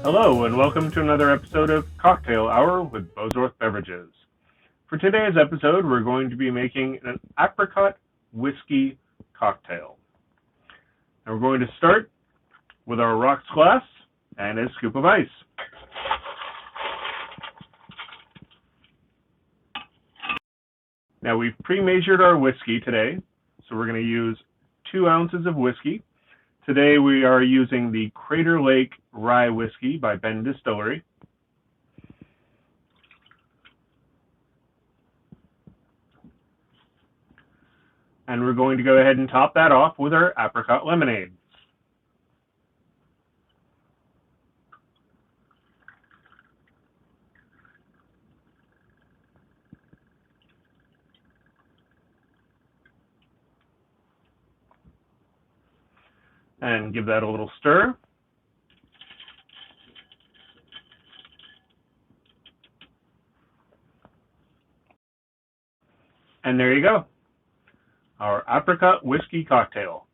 Hello, and welcome to another episode of Cocktail Hour with Bozworth Beverages. For today's episode, we're going to be making an apricot whiskey cocktail. And we're going to start with our rocks glass and a scoop of ice. Now, we've pre-measured our whiskey today, so we're going to use 2 ounces of whiskey. Today we are using the Crater Lake Rye Whiskey by Ben Distillery. And we're going to go ahead and top that off with our apricot lemonade. And give that a little stir. And there you go, our apricot whiskey cocktail.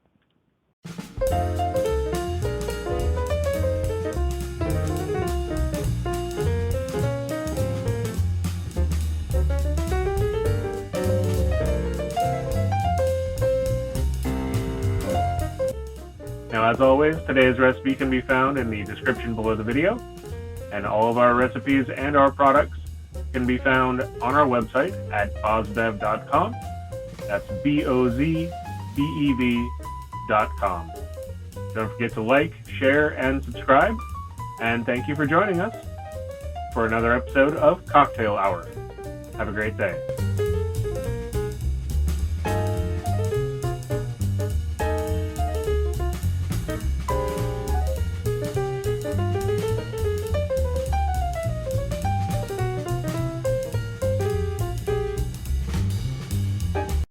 Now, as always, today's recipe can be found in the description below the video, and all of our recipes and our products can be found on our website at bozbev.com. That's BOZBEV.com. Don't forget to like, share, and subscribe, and thank you for joining us for another episode of Cocktail Hour. Have a great day.